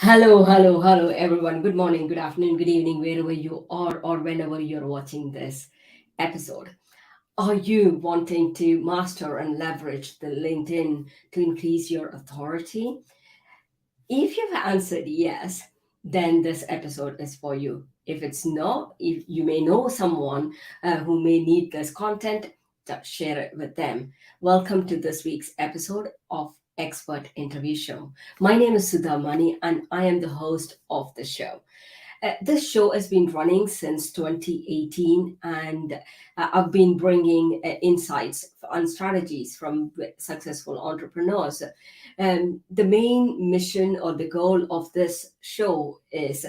Hello, everyone. Good morning, good afternoon, good evening, wherever you are or whenever you're watching this episode. Are you wanting to master and leverage the LinkedIn to increase your authority? If you've answered yes, then this episode is for you. If it's no, if you may know someone who may need this content, just share it with them. Welcome to this week's episode of Expert Interview Show. My name is Sudha Mani, and I am the host of the show. This show has been running since 2018, and I've been bringing insights and strategies from successful entrepreneurs. The main mission or the goal of this show is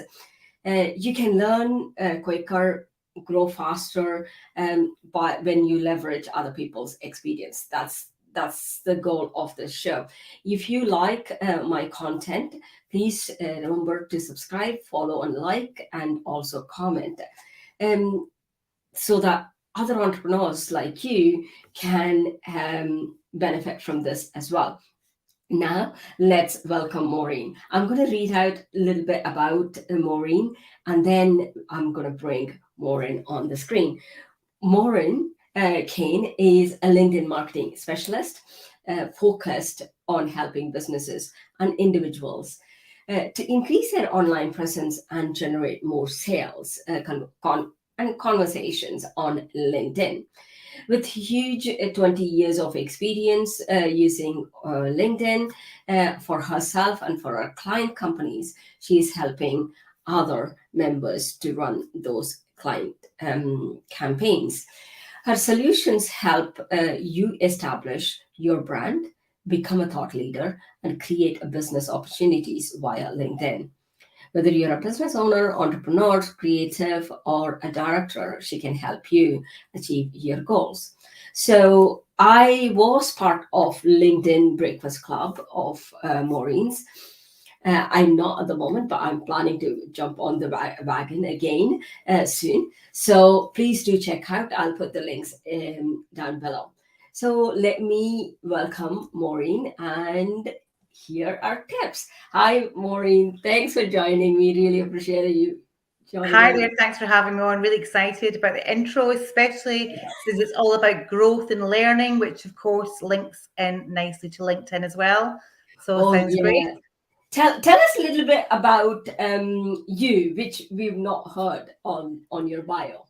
you can learn quicker, grow faster, by when you leverage other people's experience. That's the goal of this show. If you like my content, please remember to subscribe, follow, and like, and also comment, so that other entrepreneurs like you can benefit from this as well. Now, let's welcome Maureen. I'm going to read out a little bit about Maureen, and then I'm going to bring Maureen on the screen. Maureen Kane is a LinkedIn marketing specialist focused on helping businesses and individuals to increase their online presence and generate more sales and conversations on LinkedIn. With huge 20 years of experience using LinkedIn for herself and for her client companies, she is helping other members to run those client campaigns. Her solutions help you establish your brand, become a thought leader, and create business opportunities via LinkedIn. Whether you're a business owner, entrepreneur, creative, or a director, she can help you achieve your goals. So I was part of LinkedIn Breakfast Club of Maureen's. I'm not at the moment, but I'm planning to jump on the wagon again soon. So please do check out. I'll put the links down below. So let me welcome Maureen, and here are tips. Hi, Maureen. Thanks for joining me. Really appreciate you joining Hi me. there, thanks for having me on. Really excited about the intro, especially since it's all about growth and learning, which of course links in nicely to LinkedIn as well. So Oh, sounds great. yeah. Tell us a little bit about you, which we've not heard on your bio.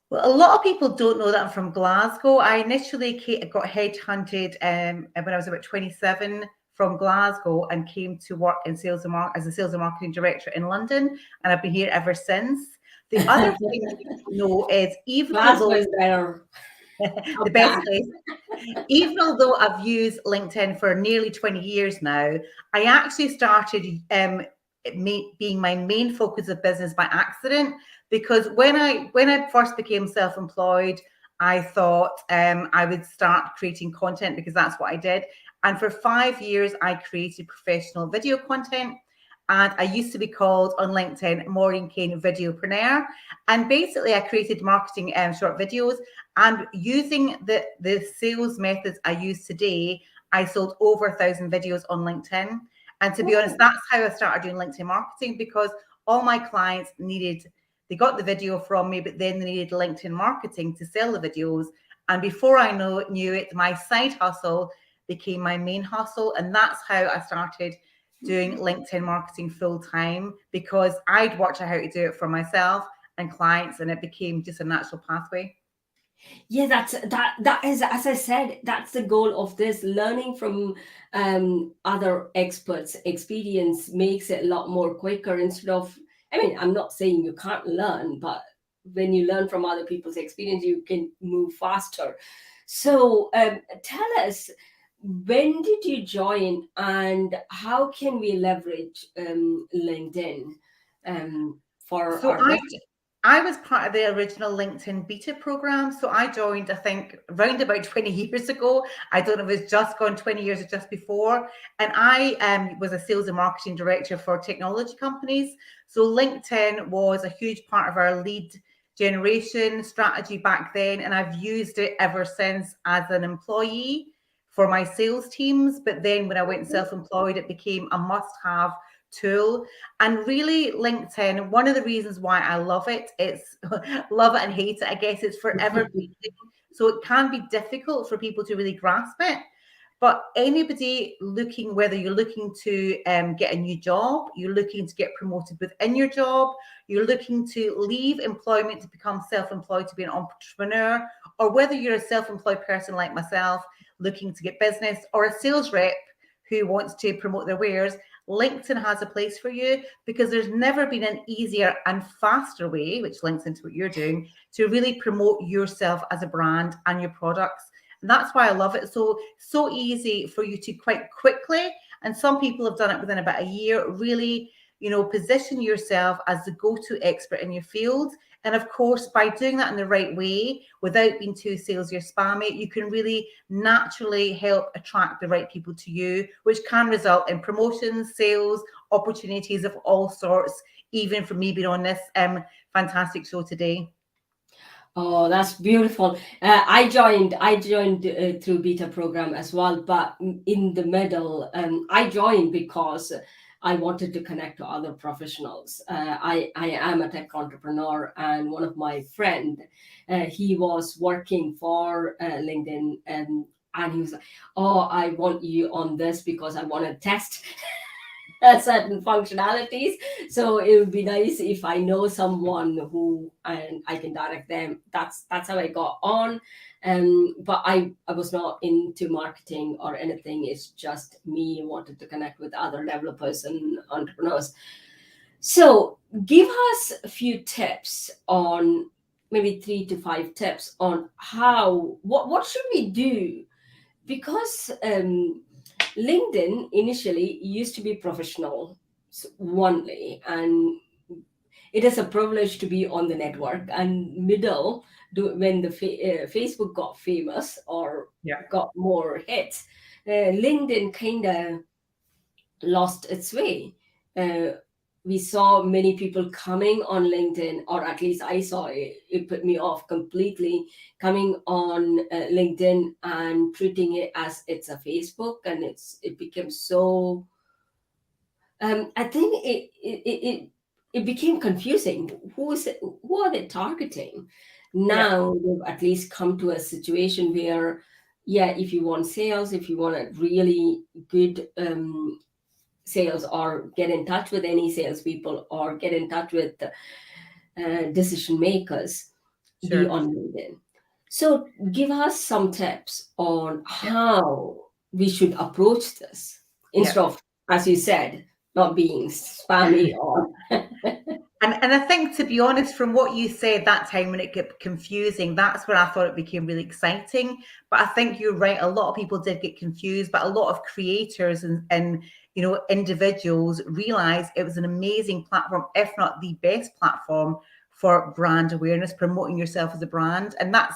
Well, a lot of people don't know that I'm from Glasgow. I initially got headhunted when I was about 27 from Glasgow and came to work in as a sales and marketing director in London, and I've been here ever since. The other thing that you don't know is even Glasgow although is better. the Not best bad. place. Even although I've used LinkedIn for nearly 20 years now, I actually started being my main focus of business by accident because when I first became self-employed, I thought I would start creating content because that's what I did. And for 5 years, I created professional video content. And I used to be called on LinkedIn Maureen Kane Videopreneur. And basically, I created marketing short videos. And using the sales methods I use today, I sold over 1,000 videos on LinkedIn. And to be honest, Oh, that's how I started doing LinkedIn marketing because all my clients they got the video from me, but then they needed LinkedIn marketing to sell the videos. And before I knew it, my side hustle became my main hustle. And that's how I started doing LinkedIn marketing full time because I'd watch out how to do it for myself and clients, and it became just a natural pathway. yeah, that is, as I said, that's the goal of this. Learning from other experts' experience makes it a lot more quicker instead of. I mean, I'm not saying you can't learn, but when you learn from other people's experience, you can move faster. So, tell us, when did you join, and how can we leverage LinkedIn for So our I business? I was part of the original LinkedIn beta program. So I joined, I think, around about 20 years ago. I don't know if it's just gone 20 years or just before. And I was a sales and marketing director for technology companies. So LinkedIn was a huge part of our lead generation strategy back then. And I've used it ever since as an employee for my sales teams. But then when I went self employed, it became a must have tool. And really, LinkedIn, one of the reasons why I love it, it's love it and hate it, I guess. It's forever changing. So it can be difficult for people to really grasp it. But anybody looking, whether you're looking to get a new job, you're looking to get promoted within your job, you're looking to leave employment to become self-employed, to be an entrepreneur, or whether you're a self-employed person like myself looking to get business, or a sales rep who wants to promote their wares, LinkedIn has a place for you, because there's never been an easier and faster way, which links into what you're doing, to really promote yourself as a brand and your products. And that's why I love it. So easy for you to quite quickly, and some people have done it within about a year, really, position yourself as the go-to expert in your field. And of course, by doing that in the right way, without being too salesy or spammy, you can really naturally help attract the right people to you, which can result in promotions, sales, opportunities of all sorts, even for me being on this fantastic show today. Oh, that's beautiful. I joined through beta program as well, but in the middle, I joined because I wanted to connect to other professionals. I am a tech entrepreneur, and one of my friend, he was working for LinkedIn, and he was like, "Oh, I want you on this because I want to test certain functionalities. So it would be nice if I know someone who and I can direct them." That's how I got on. But I was not into marketing or anything. It's just me wanted to connect with other developers and entrepreneurs. So give us a few tips on, maybe 3 to 5 tips on what should we do, because LinkedIn initially used to be professional only, and it is a privilege to be on the network. And when the Facebook got famous or Yeah. got more hits, LinkedIn kind of lost its way. Uh, we saw many people coming on LinkedIn, or at least I saw it. It put me off completely, coming on LinkedIn and treating it as it's a Facebook, and it became so. I think it became confusing. Who are they targeting? Yeah. Now they've at least come to a situation where, yeah, if you want sales, if you want a really good sales, or get in touch with any salespeople, or get in touch with decision makers, be Sure. on LinkedIn. So give us some tips on how we should approach this, Yeah. instead of, as you said, not being spammy or And I think, to be honest, from what you said that time when it got confusing, that's where I thought it became really exciting. But I think you're right. A lot of people did get confused, but a lot of creators and individuals realized it was an amazing platform, if not the best platform for brand awareness, promoting yourself as a brand. And that's,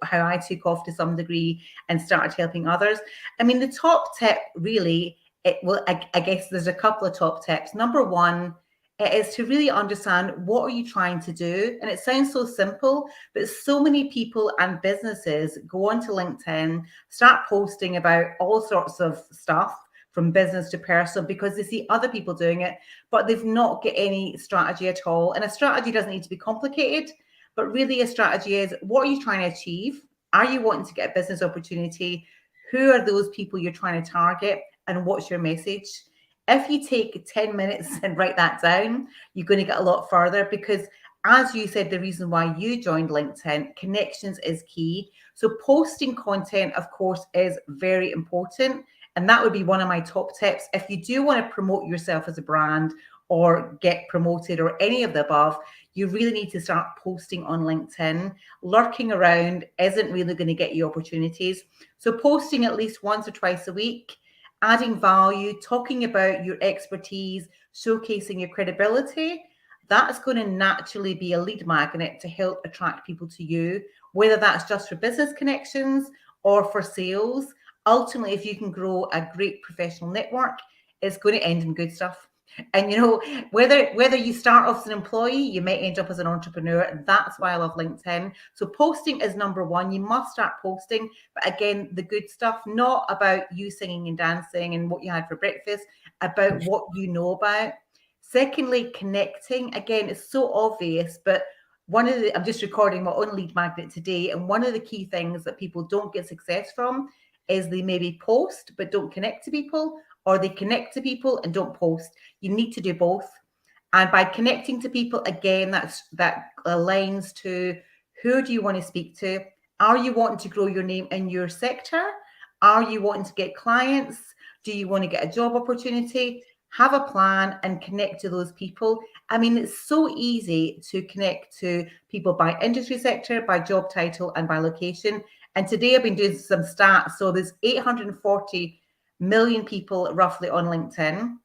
how I took off to some degree and started helping others. I mean, the top tip really, I guess there's a couple of top tips. Number one, it is to really understand, what are you trying to do? And it sounds so simple, but so many people and businesses go onto LinkedIn, start posting about all sorts of stuff from business to personal because they see other people doing it, but they've not got any strategy at all. And a strategy doesn't need to be complicated, but really a strategy is, what are you trying to achieve? Are you wanting to get a business opportunity? Who are those people you're trying to target? And what's your message? If you take 10 minutes and write that down, you're going to get a lot further, because, as you said, the reason why you joined LinkedIn, connections is key. So posting content, of course, is very important. And that would be one of my top tips. If you do want to promote yourself as a brand or get promoted or any of the above, you really need to start posting on LinkedIn. Lurking around isn't really going to get you opportunities. So posting at least once or twice a week, adding value, talking about your expertise, showcasing your credibility, that's going to naturally be a lead magnet to help attract people to you, whether that's just for business connections or for sales. Ultimately, if you can grow a great professional network, it's going to end in good stuff. And whether you start off as an employee, you may end up as an entrepreneur. That's why I love LinkedIn. So posting is number one. You must start posting, but again, the good stuff, not about you singing and dancing and what you had for breakfast. about what you know about. Secondly, connecting. Again, it's so obvious, but I'm just recording my own lead magnet today, and one of the key things that people don't get success from is they maybe post but don't connect to people, or they connect to people and don't post. You need to do both. And by connecting to people, again, that aligns to who do you want to speak to? Are you wanting to grow your name in your sector? Are you wanting to get clients? Do you want to get a job opportunity? Have a plan and connect to those people. I mean, it's so easy to connect to people by industry sector, by job title, and by location. And today I've been doing some stats. So there's 840 million people roughly on LinkedIn.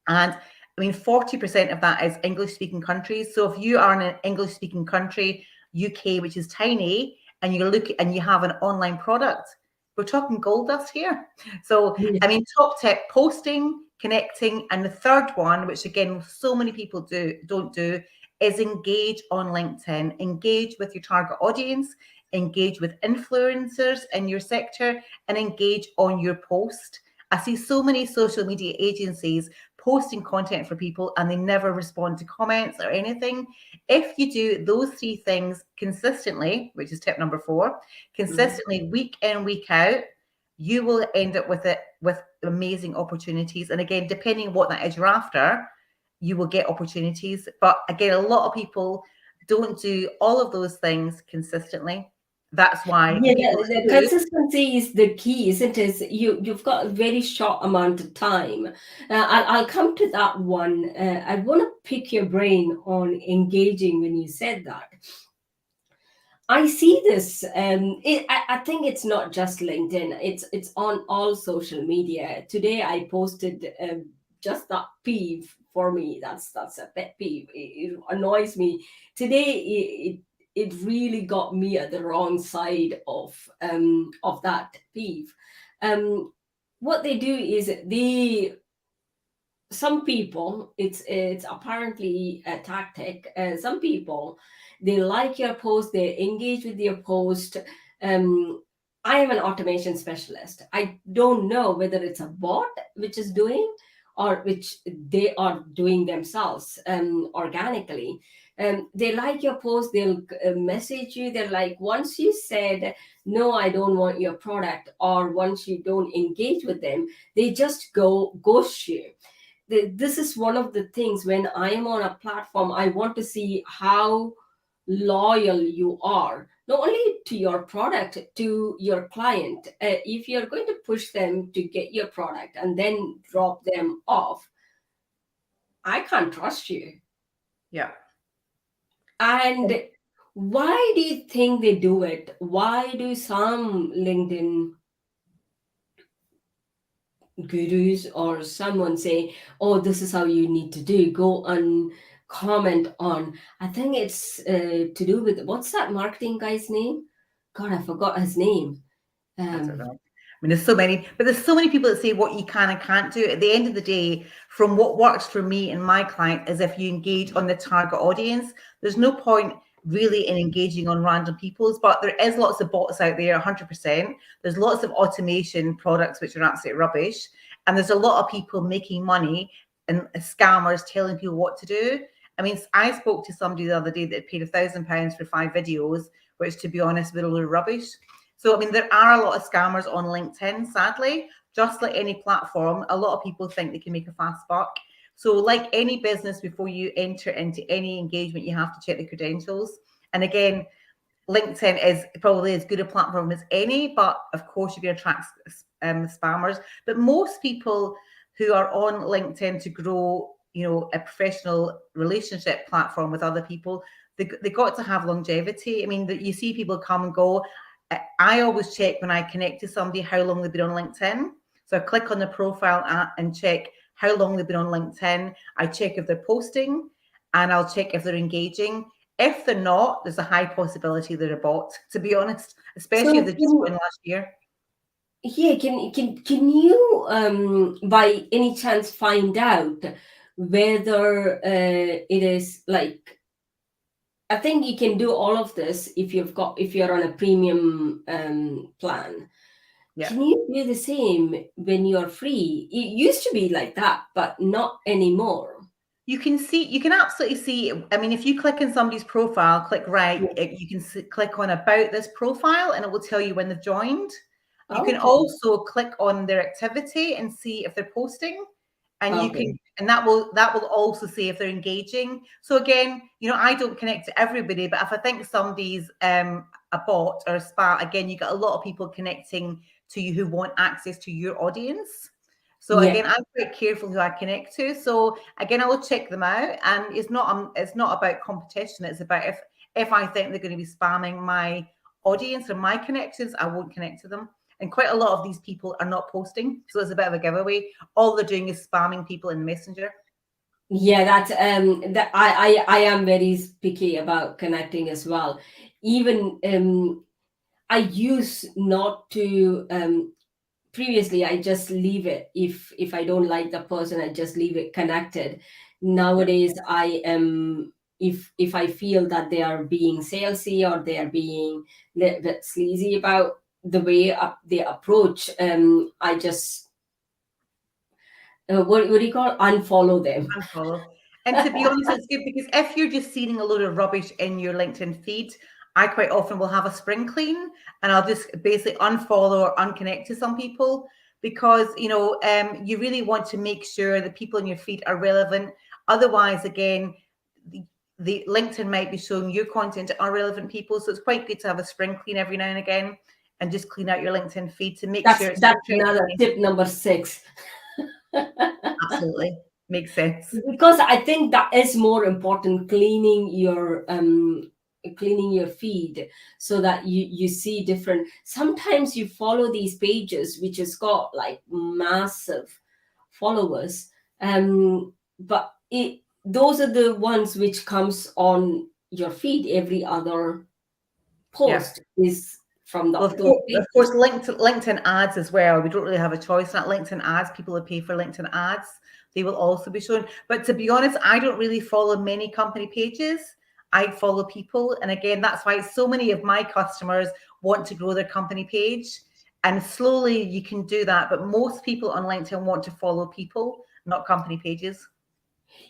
And I mean, 40% of that is English speaking countries. So if you are in an English speaking country, UK, which is tiny, and you have an online product, we're talking gold dust here. So, I mean, top tip: posting, connecting, and the third one, which again, so many people don't do, is engage on LinkedIn. Engage with your target audience, engage with influencers in your sector, and engage on your post. I see so many social media agencies posting content for people and they never respond to comments or anything. If you do those three things consistently, which is tip number 4, consistently week in, week out, you will end up with amazing opportunities. And again, depending on what that is you're after, you will get opportunities. But again, a lot of people don't do all of those things consistently. That's why The consistency is the key, isn't it? You've got a very short amount of time. I'll come to that one. I want to pick your brain on engaging when you said that. I see this. I think it's not just LinkedIn. It's on all social media. Today I posted just that peeve for me. That's a pet peeve. It annoys me. Today it really got me at the wrong side of that peeve. What they do is some people, it's apparently a tactic. Some people, they like your post, they engage with your post. I am an automation specialist. I don't know whether it's a bot which is doing or which they are doing themselves organically. They like your post, they'll message you. They're like, once you said, no, I don't want your product, or once you don't engage with them, they just ghost you. This is one of the things when I'm on a platform, I want to see how loyal you are, not only to your product, to your client. If you're going to push them to get your product and then drop them off, I can't trust you. Yeah. And why do you think they do it? Why do some LinkedIn gurus or someone say, oh, this is how you need to do, go and comment on? I think it's to do with, what's that marketing guy's name? God, I forgot his name. I don't know. I mean, there's so many people that say what you can and can't do. At the end of the day, from what works for me and my client is if you engage on the target audience. There's no point really in engaging on random people's, but there is lots of bots out there, 100%. There's lots of automation products which are absolute rubbish. And there's a lot of people making money and scammers telling people what to do. I mean, I spoke to somebody the other day that paid £1,000 for 5 videos, which, to be honest, were a little rubbish. So, I mean, there are a lot of scammers on LinkedIn, sadly. Just like any platform, a lot of people think they can make a fast buck. So like any business, before you enter into any engagement, you have to check the credentials. And again, LinkedIn is probably as good a platform as any, but of course you're going to attract spammers. But most people who are on LinkedIn to grow, a professional relationship platform with other people, they got to have longevity. I mean, you see people come and go. I always check when I connect to somebody how long they've been on LinkedIn. So I click on the profile and check how long they've been on LinkedIn. I check if they're posting, and I'll check if they're engaging. If they're not, there's a high possibility they're a bot, to be honest, especially if they just went last year. Yeah, can you by any chance find out whether it is like, I think you can do all of this if you're on a premium plan. Yeah. Can you do the same when you're free? It used to be like that, but not anymore. You can absolutely see. I mean, if you click on somebody's profile, click right, you can click on about this profile and it will tell you when they've joined. You can Okay. also click on their activity and see if they're posting, and you Okay. can, and that will also see if they're engaging. So again, I don't connect to everybody, but if I think somebody's a bot or a spam, again, you get a lot of people connecting to you who want access to your audience. So Yeah. again, I'm quite careful who I connect to. So again, I will check them out, and it's not about competition. It's about if I think they're going to be spamming my audience or my connections, I won't connect to them. And quite a lot of these people are not posting, so it's a bit of a giveaway. All they're doing is spamming people in Messenger. Yeah, that I am very picky about connecting as well. Even I used not to previously I just leave it. If I don't like the person, I just leave it connected. Yeah. Nowadays I am, if I feel that they are being salesy or they are being a little bit sleazy about the way they approach, I just what do you call, unfollow them. Unfollow. And to be honest, it's good because if you're just seeing a load of rubbish in your LinkedIn feed, I quite often will have a spring clean and I'll just basically unfollow or unconnect to some people because you really want to make sure that people in your feed are relevant. Otherwise, again, the LinkedIn might be showing your content to irrelevant people. So it's quite good to have a spring clean every now and again and just clean out your LinkedIn feed to make sure it's That's another interesting. tip number 6. Absolutely. Makes sense. Because I think that is more important, cleaning your feed so that you see different. Sometimes you follow these pages which has got like massive followers, but those are the ones which comes on your feed. Every other Yeah. post is from Well, those of pages. course, LinkedIn ads as well. We don't really have a choice. Not LinkedIn ads. People who pay for LinkedIn ads, they will also be shown. But to be honest, I don't really follow many company pages. I follow people, and again, that's why so many of my customers want to grow their company page. And slowly, you can do that. But most people on LinkedIn want to follow people, not company pages.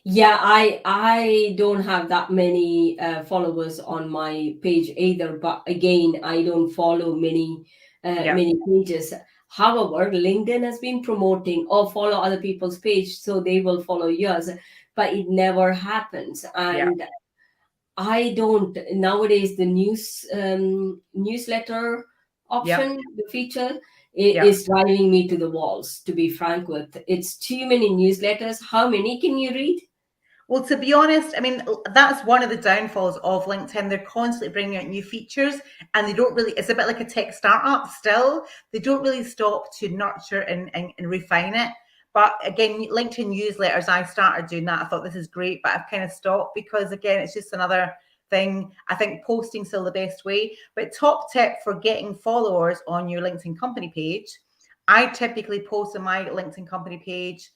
Yeah, I don't have that many followers on my page either, but again, I don't follow Yeah, many pages. However, LinkedIn has been promoting or follow other people's page so they will follow yours, but it never happens. yeah, And I don't nowadays, the newsletter yeah, option, the feature yeah. is driving me to the walls, to be frank with. It's too many newsletters. How many can you read? Well, to be honest, I mean, that's one of the downfalls of LinkedIn. They're constantly bringing out new features and they don't really, it's a bit like a tech startup still. They don't really stop to nurture and refine it. But again, LinkedIn newsletters, I started doing that. I thought this is great, but I've kind of stopped because again, it's just another thing. I think posting's still the best way. But top tip for getting followers on your LinkedIn company page, I typically post on my LinkedIn company page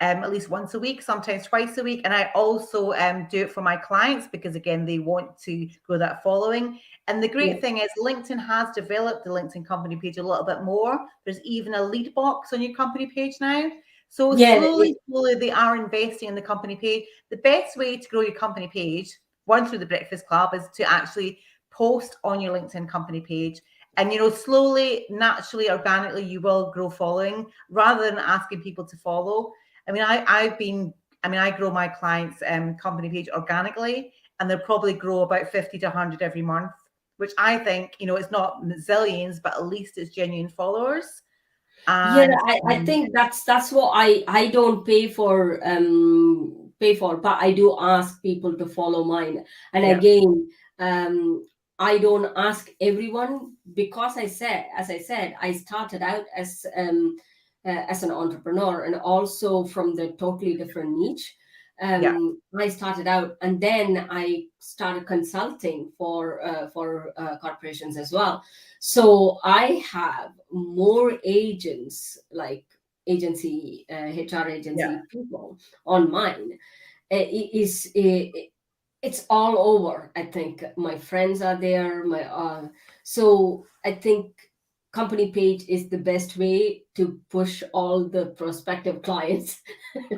at least once a week, sometimes twice a week. And I also do it for my clients because, again, they want to grow that following. And the Yeah. great thing is LinkedIn has developed the LinkedIn company page a little bit more. There's even a lead box on your company page now. So Yeah, slowly, slowly, they are investing in the company page. The best way to grow your company page, one through the Breakfast Club, is to actually post on your LinkedIn company page. And slowly, naturally, organically, you will grow following rather than asking people to follow. I mean, I grow my clients' company page organically, and they'll probably grow about 50 to 100 every month, which I think, it's not zillions, but at least it's genuine followers. yeah, And I think that's what I don't pay for, but I do ask people to follow mine. And yeah, again, I don't ask everyone because as I said, I started out as an entrepreneur and also from the totally different niche. yeah, I started out and then I started consulting for corporations as well. So I have more agents, like HR yeah. agency people on mine. It's all over. I think my friends are there. So I think company page is the best way to push all the prospective clients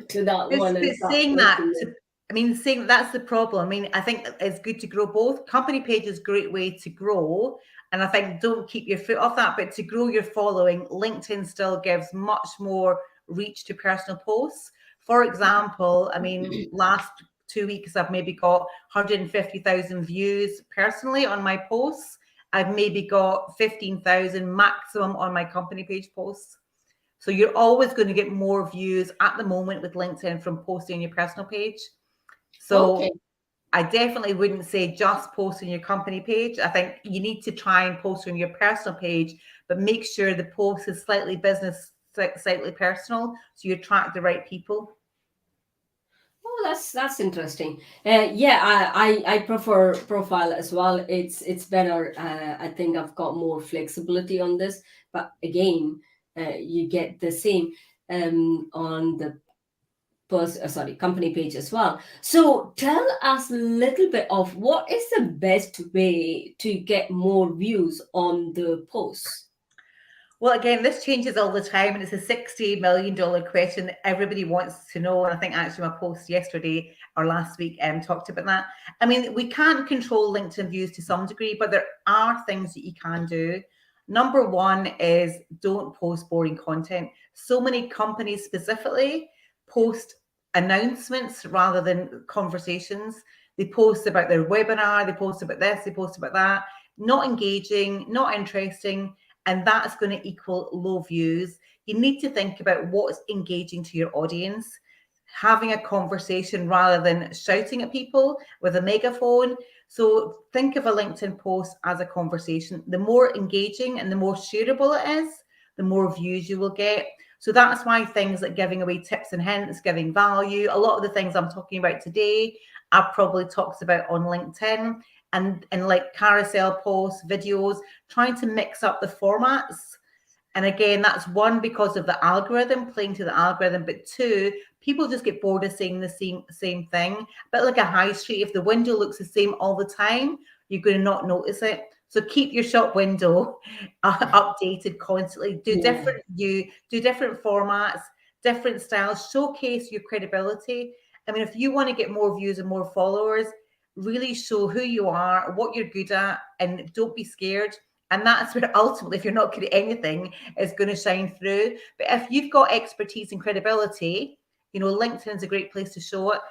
to that one and But start saying that, posting it. saying that's the problem. I mean, I think it's good to grow both. Company page is a great way to grow. And I think don't keep your foot off that, but to grow your following, LinkedIn still gives much more reach to personal posts. For example, I mean, last 2 weeks, I've maybe got 150,000 views personally on my posts. I've maybe got 15,000 maximum on my company page posts. So you're always going to get more views at the moment with LinkedIn from posting on your personal page. So Okay. I definitely wouldn't say just post on your company page. I think you need to try and post on your personal page, but make sure the post is slightly business, slightly personal, so you attract the right people. Oh, that's interesting. Yeah, I prefer profile as well. It's better. I think I've got more flexibility on this, but again, you get the same on the company page as well. So tell us a little bit of what is the best way to get more views on the posts. Well, again, this changes all the time, and it's a $60 million question that everybody wants to know. And I think actually my post yesterday or last week talked about that. I mean, we can't control LinkedIn views to some degree, but there are things that you can do. Number one is don't post boring content. So many companies specifically post announcements rather than conversations. They post about their webinar, they post about this, they post about that. Not engaging, not interesting. And that's going to equal low views. You need to think about what's engaging to your audience, having a conversation rather than shouting at people with a megaphone. So think of a LinkedIn post as a conversation. The more engaging and the more shareable it is, the more views you will get. So that's why things like giving away tips and hints, giving value, a lot of the things I'm talking about today, I've probably talked about on LinkedIn. And like carousel posts, videos, trying to mix up the formats. And again, that's one, because of the algorithm, playing to the algorithm, but two, people just get bored of saying the same thing. But like a high street, if the window looks the same all the time, you're going to not notice it. So keep your shop window updated constantly. Do different formats, different styles, showcase your credibility. I mean, if you want to get more views and more followers, really show who you are, what you're good at, and don't be scared. And that's where ultimately, if you're not good at anything, it's going to shine through. But if you've got expertise and credibility, LinkedIn's a great place to show it.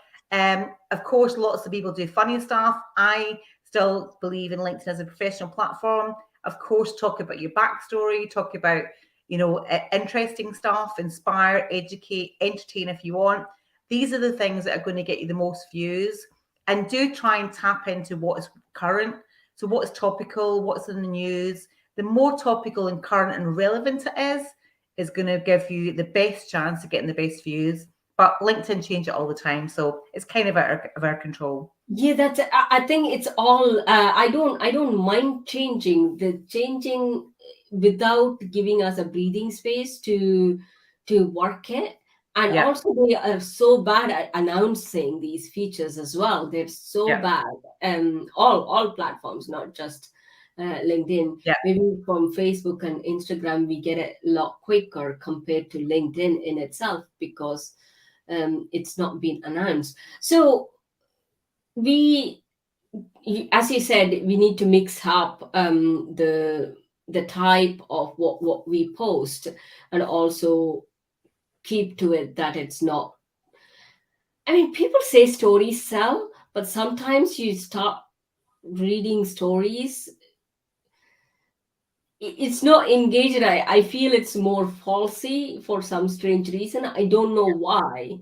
Of course, lots of people do funny stuff. I still believe in LinkedIn as a professional platform. Of course, talk about your backstory, talk about, interesting stuff, inspire, educate, entertain if you want. These are the things that are going to get you the most views. And do try and tap into what is current. So what's topical, what's in the news. The more topical and current and relevant it is going to give you the best chance of getting the best views. But LinkedIn change it all the time. So it's kind of out of our control. Yeah, that's. I think it's all. I don't mind changing without giving us a breathing space to work it. And Yeah. also, they are so bad at announcing these features as well. They're so Yeah. bad. All platforms, not just LinkedIn. Yeah. Maybe from Facebook and Instagram, we get it a lot quicker compared to LinkedIn in itself, because it's not been announced. So as you said, we need to mix up the type of what we post, and also keep to it that it's not. I mean, people say stories sell, but sometimes you start reading stories, it's not engaging. I feel it's more falsy for some strange reason. I don't know why.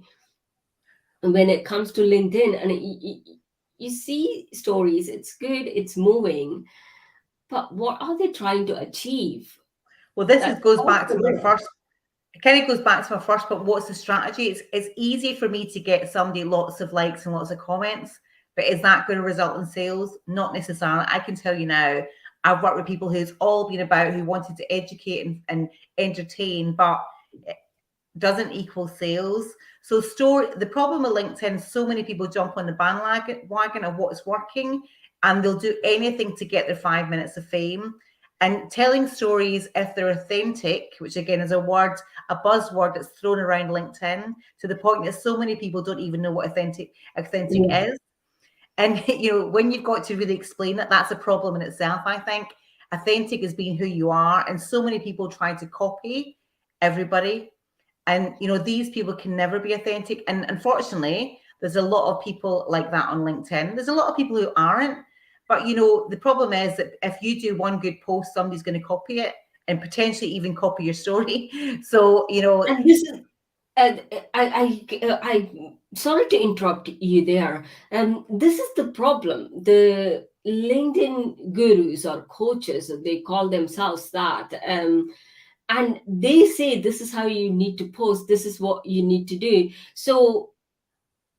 When it comes to LinkedIn, and you see stories, it's good, it's moving, but what are they trying to achieve? Well, this That's goes back also to my first. It kind of goes back to my first, but what's the strategy? It's easy for me to get somebody lots of likes and lots of comments, but is that going to result in sales? Not necessarily. I can tell you now, I've worked with people who's all been about, who wanted to educate and entertain, but it doesn't equal sales. So the problem with LinkedIn, so many people jump on the bandwagon of what's working, and they'll do anything to get their 5 minutes of fame. And telling stories, if they're authentic, which again is a buzzword that's thrown around LinkedIn to the point that so many people don't even know what authentic Yeah. is. And when you've got to really explain it, that's a problem in itself, I think. Authentic is being who you are, and so many people try to copy everybody. And these people can never be authentic. And unfortunately, there's a lot of people like that on LinkedIn. There's a lot of people who aren't. But the problem is that if you do one good post, somebody's going to copy it and potentially even copy your story. So And this is, I sorry to interrupt you there. This is the problem. The LinkedIn gurus or coaches, they call themselves that, and they say this is how you need to post. This is what you need to do. So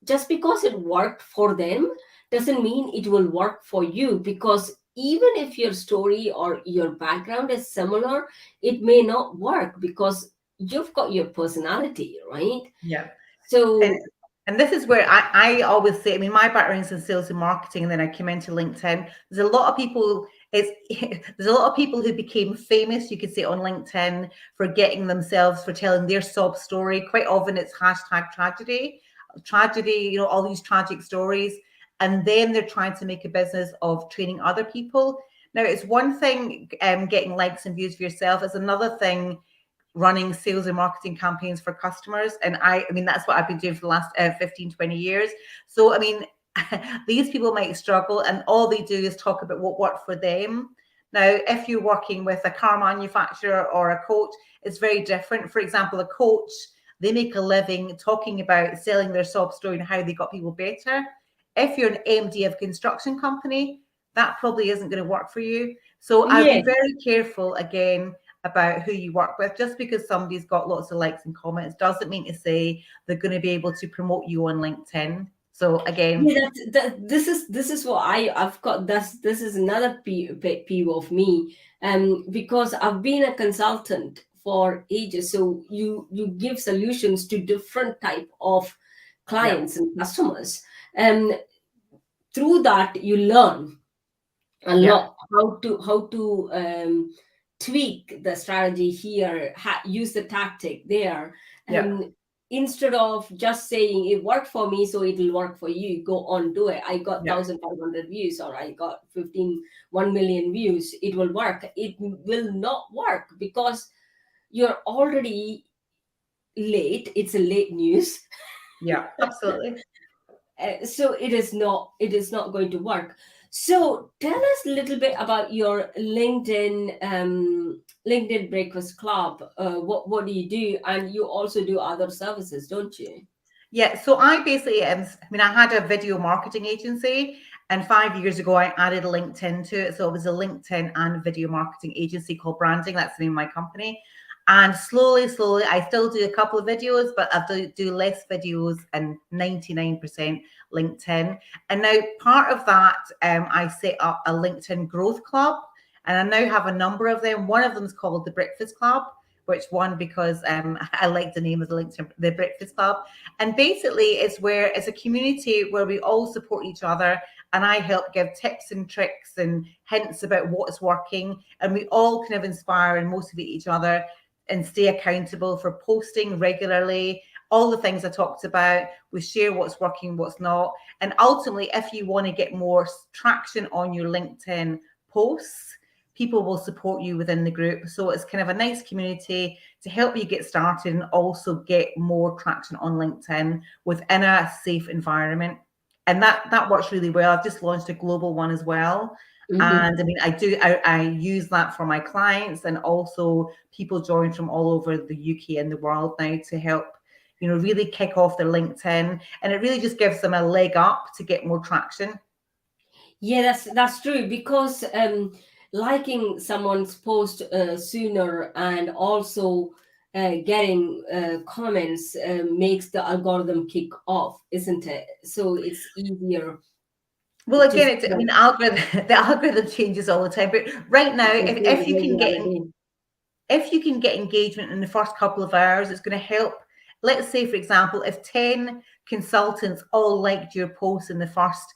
just because it worked for them doesn't mean it will work for you, because even if your story or your background is similar, it may not work because you've got your personality, right? yeah. So And this is where I always say, I mean, my background is in sales and marketing, and then I came into LinkedIn. There's a lot of people, there's a lot of people who became famous, you could say, on LinkedIn for getting themselves, for telling their sob story. Quite often it's hashtag tragedy, all these tragic stories. And then they're trying to make a business of training other people. Now, it's one thing getting likes and views for yourself. It's another thing running sales and marketing campaigns for customers. And I mean, that's what I've been doing for the last 15, 20 years. So, I mean, these people might struggle, and all they do is talk about what worked for them. Now, if you're working with a car manufacturer or a coach, it's very different. For example, a coach, they make a living talking about selling their sob story and how they got people better. If you're an MD of a construction company, that probably isn't going to work for you. So I'd yeah, be very careful again about who you work with. Just because somebody's got lots of likes and comments doesn't mean to say they're going to be able to promote you on LinkedIn. So again, yeah, this is what I've got. This is another pet peeve of me, because I've been a consultant for ages. So you give solutions to different type of yeah, clients and customers, and through that you learn a yeah, lot how to tweak the strategy here, use the tactic there, yeah, instead of just saying it worked for me so it will work for you, go on, do it. I got yeah, 1,500 views, or I got 1 million views, it will work. It will not work because you're already late. It's a late news. yeah, absolutely. So it is not going to work. So tell us a little bit about your LinkedIn Breakfast Club. What do you do? And you also do other services, don't you? Yeah, so I basically, I mean, I had a video marketing agency, and 5 years ago I added LinkedIn to it. So it was a LinkedIn and video marketing agency called Branding. That's the name of my company. And slowly, I still do a couple of videos, but I do less videos and 99% LinkedIn. And now part of that, I set up a LinkedIn growth club, and I now have a number of them. One of them is called the Breakfast Club, which won because I like the name of the Breakfast Club. And basically, it's a community where we all support each other, and I help give tips and tricks and hints about what's working, and we all kind of inspire and motivate each other and stay accountable for posting regularly. All the things I talked about, we share what's working, what's not. And ultimately, if you want to get more traction on your LinkedIn posts, people will support you within the group. So it's kind of a nice community to help you get started and also get more traction on LinkedIn within a safe environment. And that works really well. I've just launched a global one as well. Mhm. And I mean, I use that for my clients, and also people join from all over the UK and the world now to help, really kick off their LinkedIn. And it really just gives them a leg up to get more traction. Yeah, that's true, because liking someone's post sooner, and also getting comments makes the algorithm kick off, isn't it? So it's easier Well, to again, I spread mean, the algorithm changes all the time. But right now, if you can get regularity. engagement in the first couple of hours, it's going to help. Let's say, for example, if 10 consultants all liked your post in the first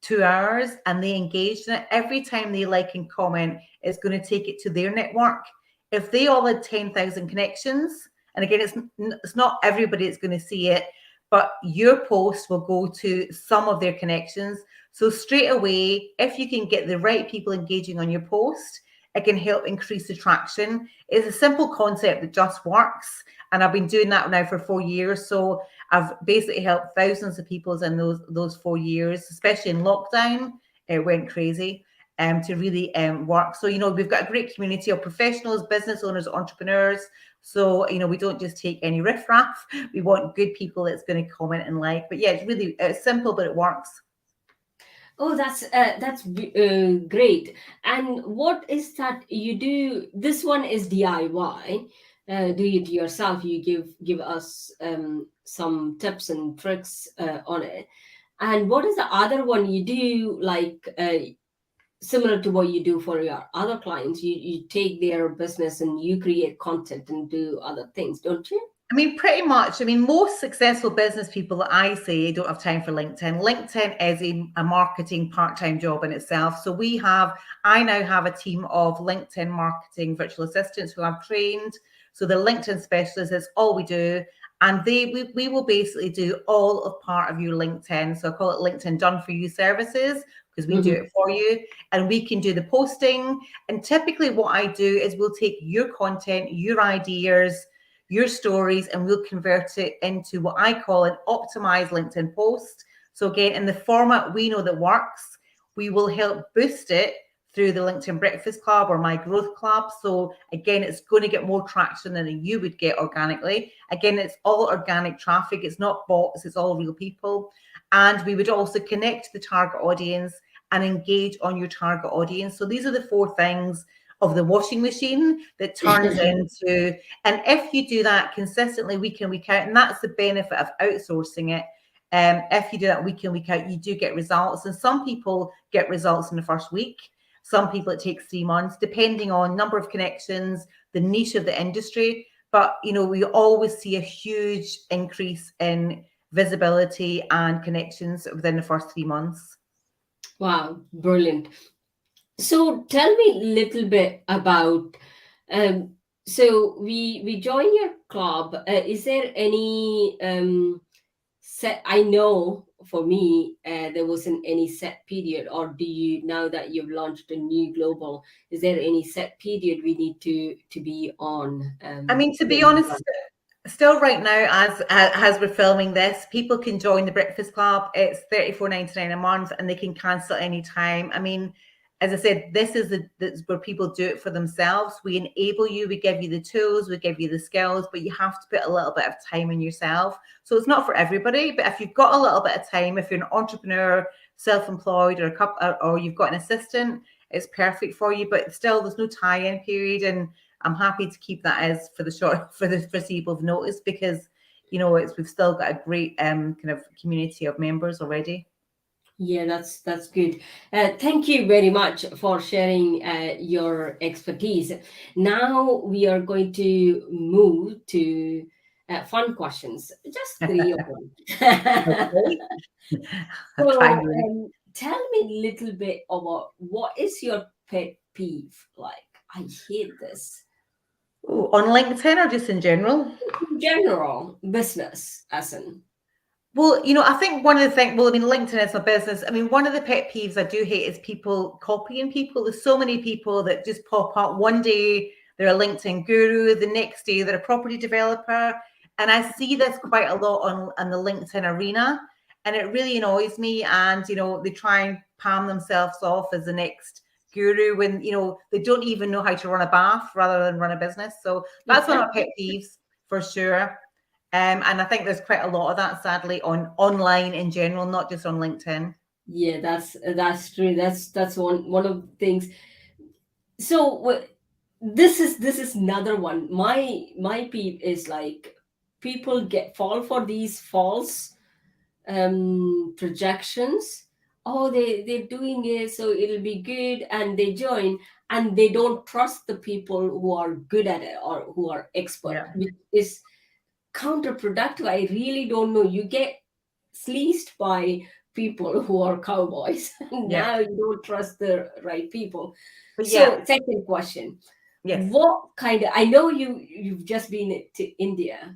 2 hours and they engaged in it, every time they like and comment, it's going to take it to their network. If they all had 10,000 connections, and again, it's not everybody that's going to see it, but your post will go to some of their connections. So straight away, if you can get the right people engaging on your post, it can help increase the traction. It's a simple concept that just works. And I've been doing that now for 4 years. So I've basically helped thousands of people in those 4 years, especially in lockdown. It went crazy to really work. So, we've got a great community of professionals, business owners, entrepreneurs. So, we don't just take any riffraff. We want good people that's going to comment and like. But yeah, it's simple, but it works. Oh, that's great. And what is that you do? This one is DIY. Do it yourself. You give us some tips and tricks on it. And what is the other one you do, like similar to what you do for your other clients? You take their business and you create content and do other things, don't you? I mean, pretty much. I mean, most successful business people that I say don't have time for LinkedIn. LinkedIn is a marketing part-time job in itself. So I now have a team of LinkedIn marketing virtual assistants who I've trained. So the LinkedIn specialists is all we do. And we will basically do all of part of your LinkedIn. So I call it LinkedIn Done For You services, because we do it for you, and we can do the posting. And typically what I do is we'll take your content, your ideas, your stories, and we'll convert it into what I call an optimized LinkedIn post. So again, in the format we know that works, we will help boost it through the LinkedIn Breakfast Club or My Growth Club. So again, it's going to get more traction than you would get organically. Again, it's all organic traffic. It's not bots, it's all real people. And we would also connect the target audience and engage on your target audience. So these are the 4 things of the washing machine that turns into, and if you do that consistently week in, week out, and that's the benefit of outsourcing it. If you do that week in, week out, you do get results. And some people get results in the first week. Some people it takes 3 months, depending on number of connections, the niche of the industry. But, we always see a huge increase in visibility and connections within the first 3 months. Wow, brilliant. So tell me a little bit about, so we join your club. Is there any set? I know for me, there wasn't any set period, or do you, now that you've launched a new global, is there any set period we need to be on? I mean, to be honest, still right now, as we're filming this, people can join the Breakfast Club. It's $34.99 a month, and they can cancel any time. I mean, as I said, this is where people do it for themselves. We enable you, we give you the tools, we give you the skills, but you have to put a little bit of time in yourself. So it's not for everybody, but if you've got a little bit of time, if you're an entrepreneur, self-employed, or you've got an assistant, it's perfect for you. But still, there's no tie-in period, and I'm happy to keep that as for the foreseeable notice, because we've still got a great kind of community of members already. Yeah, that's good. Thank you very much for sharing your expertise. Now we are going to move to fun questions, just 3 of them. So, tell me a little bit about what is your pet peeve like? I hate this. Ooh, on LinkedIn or just in general? In general, business as in. Well, I think one of the things, LinkedIn is a business. I mean, one of the pet peeves I do hate is people copying people. There's so many people that just pop up. One day they're a LinkedIn guru, the next day they're a property developer. And I see this quite a lot on the LinkedIn arena. And it really annoys me. And, they try and palm themselves off as the next guru when, they don't even know how to run a bath rather than run a business. So that's one of my pet peeves for sure. And I think there's quite a lot of that, sadly, online in general, not just on LinkedIn. Yeah, that's true. That's one of the things. So this is another one. My peeve is like people fall for these false projections. Oh, they're doing it, so it'll be good, and they join, and they don't trust the people who are good at it or who are expert, which is counterproductive. I really don't know. You get fleeced by people who are cowboys. Yeah. Now you don't trust the right people. But So, second question. yes. What kind of, I know you've just been to India,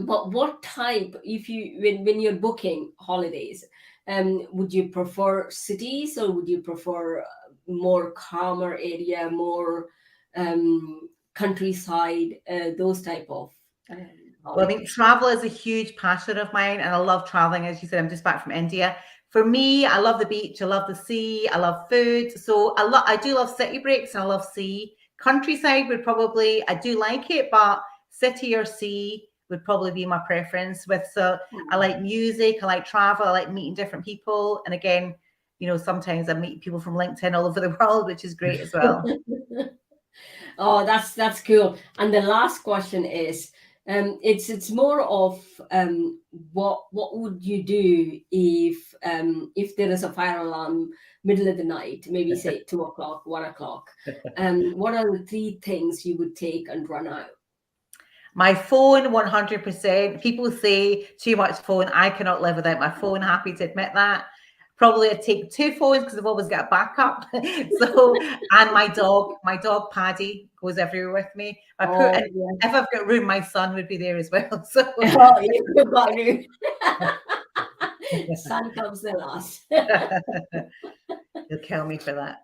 but what type, if you when you're booking holidays, would you prefer cities, or would you prefer more calmer area, more countryside, those type of Well, I mean, holidays? travel is a huge passion of mine, and I love traveling. As you said, I'm just back from India. For me, I love the beach, I love the sea, I love food. So I do love city breaks, and I love sea. Countryside would probably, I do like it, but city or sea would probably be my preference. So I like music, I like travel, I like meeting different people. And again, sometimes I meet people from LinkedIn all over the world, which is great as well. Oh, that's cool. And the last question is, it's more of what would you do if there is a fire alarm middle of the night, maybe say 2 o'clock, 1 o'clock? What are the 3 things you would take and run out? My phone, 100%. People say too much phone. I cannot live without my phone. Happy to admit that. Probably I'd take 2 phones because I've always got a backup. And my dog Paddy goes everywhere with me. If I've got room, my son would be there as well. So you've got room. Son comes the last. He'll kill me for that.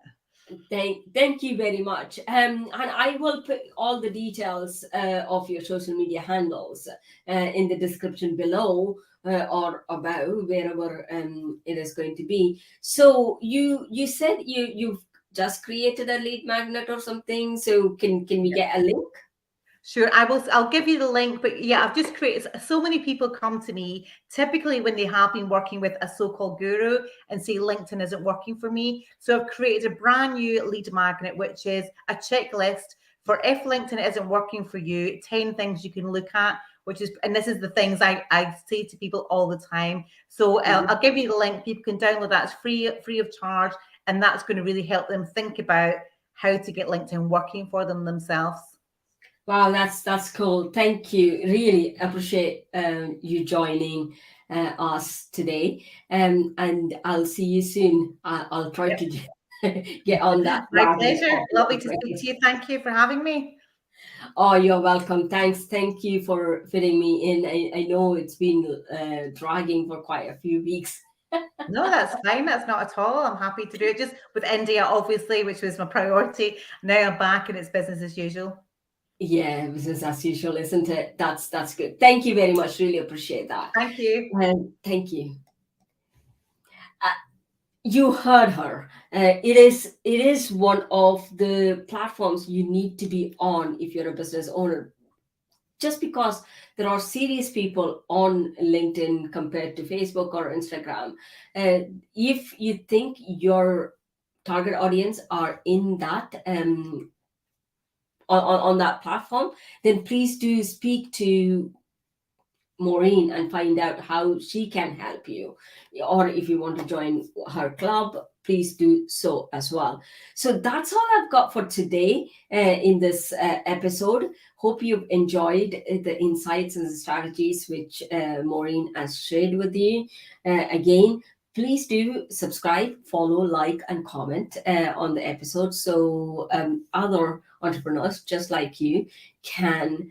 Thank you very much. And I will put all the details of your social media handles in the description below, or above, wherever it is going to be. So you said you've just created a lead magnet or something. So can we get a link? Sure, I'll give you the link, but yeah, I've just created, so many people come to me typically when they have been working with a so-called guru and say LinkedIn isn't working for me. So I've created a brand new lead magnet, which is a checklist for if LinkedIn isn't working for you, 10 things you can look at, and this is the things I say to people all the time. So I'll give you the link. People can download that. It's free of charge. And that's going to really help them think about how to get LinkedIn working for them themselves. Wow, that's cool. Thank you. Really appreciate you joining us today. And I'll see you soon. I'll try to get on that. My pleasure. Lovely to speak to you. Thank you for having me. Oh, you're welcome. Thanks. Thank you for fitting me in. I know it's been dragging for quite a few weeks. No, that's fine. That's not at all. I'm happy to do it. Just with India, obviously, which was my priority. Now I'm back and it's business as usual. Yeah, business as usual, isn't it? That's good. Thank you very much. Really appreciate that. Thank you. Thank you. You heard her. It is one of the platforms you need to be on if you're a business owner. Just because there are serious people on LinkedIn compared to Facebook or Instagram. If you think your target audience are in that on that platform, then please do speak to Maureen and find out how she can help you. Or if you want to join her club, please do so as well. So that's all I've got for today in this episode. Hope you've enjoyed the insights and the strategies which Maureen has shared with you. Again, please do subscribe, follow, like, and comment on the episode, so other entrepreneurs just like you can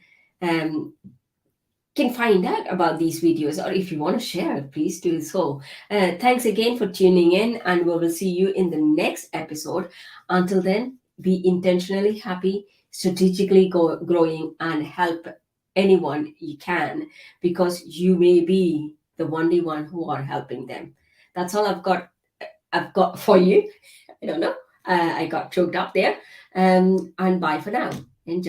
find out about these videos, or if you want to share, please do so. Thanks again for tuning in, and we will see you in the next episode. Until then, be intentionally happy, strategically growing, and help anyone you can, because you may be the only one who are helping them. That's all I've got for you. I don't know. I got choked up there. And bye for now.